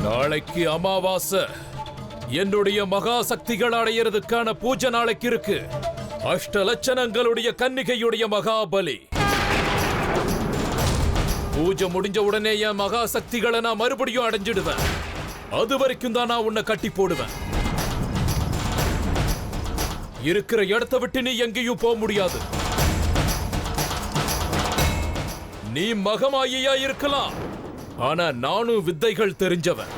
நாளைக்கு அமாவாசை. என்னுடைய மகா சக்திகள் அடையிறதுக்கான பூஜை நாளைக்கு இருக்கு. அஷ்டலட்சணங்களுடைய கன்னிகையுடைய மகாபலி. பூஜை முடிஞ்ச உடனே என் மகா சக்திகளை நான் மறுபடியும் அடைஞ்சிடுவேன். அது வரைக்கும் தான் நான் உன்னை கட்டி போடுவேன். இருக்கிற இடத்தை விட்டு நீ எங்கேயும் போக முடியாது. நீ மகமாயியா இருக்கலாம், ஆனா நானும் வித்தைகள் தெரிஞ்சவன்.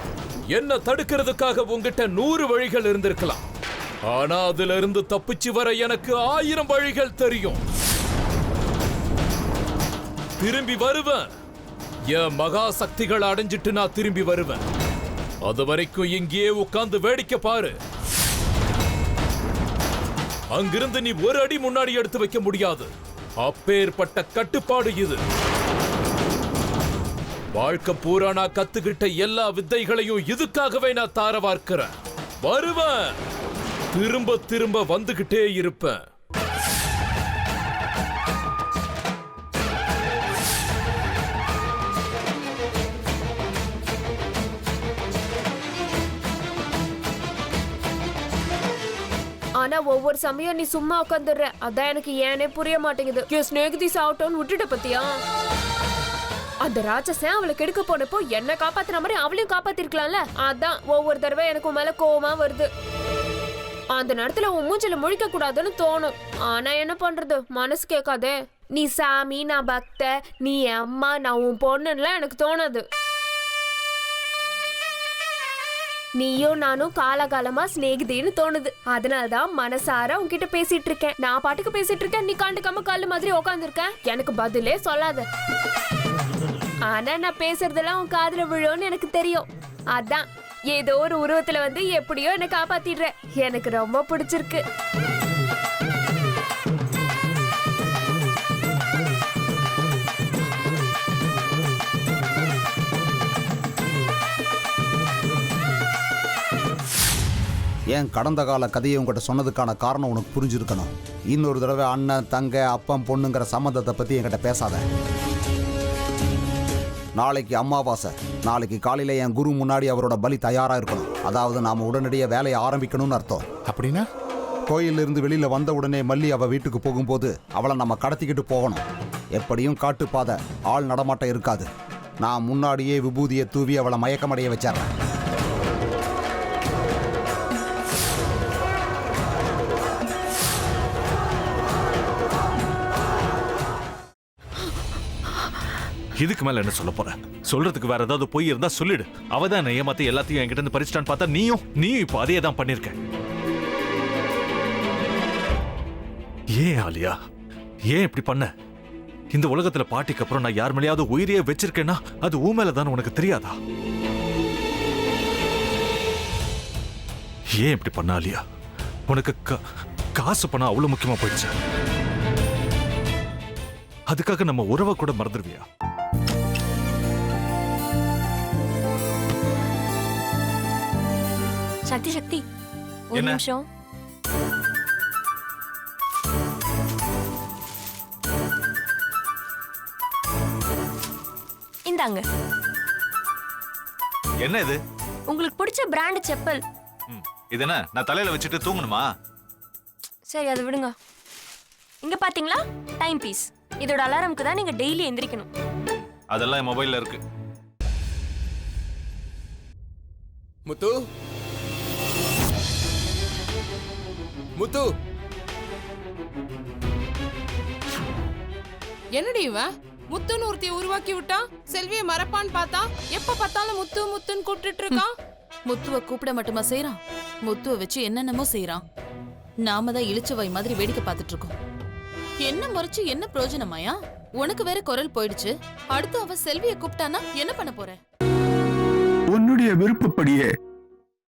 என்ன தடுக்கிறதுக்காக உங்ககிட்ட 100 வழிகள் இருந்திருக்கலாம், ஆனா அதுல இருந்து தப்பிச்சு வர எனக்கு 1000 வழிகள் தெரியும். திரும்பி வருவேன். என் மகா சக்திகளை அடைஞ்சிட்டு நான் திரும்பி வருவேன். அது வரைக்கும் இங்கேயே உட்கார்ந்து வேடிக்கை பாரு. அங்கிருந்து நீ ஒரு அடி முன்னாடி எடுத்து வைக்க முடியாது. அப்பேற்பட்ட கட்டுப்பாடு இது. வாழ்க்கை பூரா நான் கத்துக்கிட்ட எல்லா வித்தைகளையும் இதுக்காகவே நான் தார வார்க்கிறேன். வருவேன், திரும்ப திரும்ப வந்துகிட்டே இருப்பேன். ஆனா ஒவ்வொரு சமயம் நீ சும்மா உட்காந்துடுற. அதான் எனக்கு ஏனே புரிய மாட்டேங்குது. ஸ்நேகிதி சாப்பிட்டோன்னு விட்டுட்ட பத்தியா? அந்த ராட்சசன் அவளை கெடுக்க போனப்போ என்ன காப்பாத்துற மாதிரி அவளையும் காப்பாத்திருக்கலாம்ல. அதான் ஒவ்வொரு தடவை எனக்கு மேல கோவமா வருது. அந்த நேரத்துல உன் மூஞ்சில முழிக்க கூடாதுன்னு தோணும். ஆனா என்ன பண்றது, மனசு கேட்காதே. நீ சாமி, நான் பக்த, நீ அம்மா, நான் உன் பொண்ணுலாம் எனக்கு தோணாது. நீயும் நானும் காலகாலமா சிநேகிதின்னு தோணுது. அதனாலதான் மனசார உன்கிட்ட பேசிட்டு இருக்கேன். நான் பாட்டுக்கு பேசிட்டு இருக்கேன், நீ கண்டுக்காம கல்லு மாதிரி உட்காந்துருக்கேன். எனக்கு பதிலே சொல்லாத. ஆனா நான் பேசுறதெல்லாம் உன் காதுல விழும்னு எனக்கு தெரியும். அதான் ஏதோ ஒரு உருவத்துல வந்து எப்படியோ என்ன காப்பாத்திடுற. எனக்கு ரொம்ப பிடிச்சிருக்கு. ஏன் கடந்த கால கதையை உங்கள்கிட்ட சொன்னதுக்கான காரணம் உனக்கு புரிஞ்சிருக்கணும். இன்னொரு தடவை அண்ணன், தங்க, அப்பன், பொண்ணுங்கிற சம்மந்தத்தை பற்றி என்கிட்ட பேசாத. நாளைக்கு அமாவாசை. நாளைக்கு காலையில் என் குரு முன்னாடி அவரோட பலி தயாராக இருக்கணும். அதாவது நாம் உடனடியாக வேலையை ஆரம்பிக்கணும்னு அர்த்தம். அப்படின்னா கோயிலிருந்து வெளியில் வந்த உடனே மல்லி அவள் வீட்டுக்கு போகும்போது அவளை நம்ம கடத்திக்கிட்டு போகணும். எப்படியும் காட்டுப்பாதை, ஆள் நடமாட்டம் இருக்காது. நான் முன்னாடியே விபூதியை தூவி அவளை மயக்கமடைய வச்சிட்றேன். இதுக்கு மேல என்ன சொல்ல போற? சொல்றதுக்கு வேற ஏதாவது போய் இருந்தா சொல்லிடு. அவதான் ஏமாத்தி எல்லாத்தையும் என்கிட்ட இருந்து பறிச்சிட்டான்னு பார்த்தா நீயும் இப்ப அதே தான் பண்ணிருக்க. ஏன் ஆலியா, ஏன் இப்படி பண்ண? இந்த உலகத்துல பாட்டிக்கு அப்புறம் நான் யார் மேலேயாவது உயிரையே வச்சிருக்கேன்னா அது ஊ மேலதான் உனக்கு தெரியாதா? ஏன் இப்படி பண்ண ஆலியா? உனக்கு காசு பணம் அவ்வளவு முக்கியமா போயிடுச்சு. அதுக்காக நம்ம உறவை கூட மறந்துடுவியா? சக்தி சக்தி, ஒரு நிமிஷம். இந்தாங்க. என்ன இது? உங்களுக்கு பிடிச்ச பிராண்ட் செப்பல். இது என்ன, நான் தலையில வச்சுட்டு தூங்கணுமா? சரி, அதை விடுங்க. இங்க பாத்தீங்களா, டைம் பீஸ். இதோட அலாரம்க்கு தான் நீங்க டெய்லி எந்திரிக்கணும். அதெல்லாம் என் மொபைல்ல இருக்கு. முத்து, முத்து, என்னடி இவன் முத்துன்னு ஒருத்திய உருவாக்கி விட்டான். செல்விய மறப்பான்னு பார்த்தா எப்ப பார்த்தாலும் முத்து முத்துன்னு கூப்பிட்டு இருக்கான். முத்துவ கூப்பிட மட்டுமா செய்யறான், முத்துவ வச்சு என்னென்னமோ செய்யறான். நாம தான் இளிச்சவாய் மாதிரி வேடிக்கை பார்த்துட்டு இருக்கோம். என்ன முறைச்சு என்ன பிரயோஜனமாயா? உனக்கு வேற குரல் போயிடுச்சு. அடுத்து அவ செல்விய கூப்பிட்டானா என்ன பண்ண போற? உன்னுடைய விருப்பப்படியே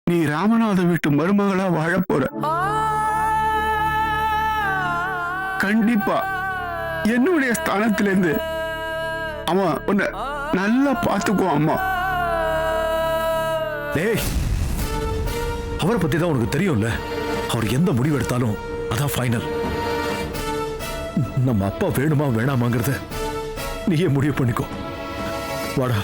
நீ ராமநாத வீட்டு மருமகளா வாழ போற. கண்டிப்பா என்னுடைய ஸ்தானத்திலிருந்து அவன் உன்னை நல்லா பார்த்துக்குவான். அம்மா, டேய், அவரை பத்தி தான் உனக்கு தெரியும்ல. அவர் எந்த முடிவு எடுத்தாலும் அதான் ஃபைனல். நம்ம அப்பா வேணுமா வேணாமாங்கிறத நீயே முடிவு பண்ணிக்கோ. வாடா.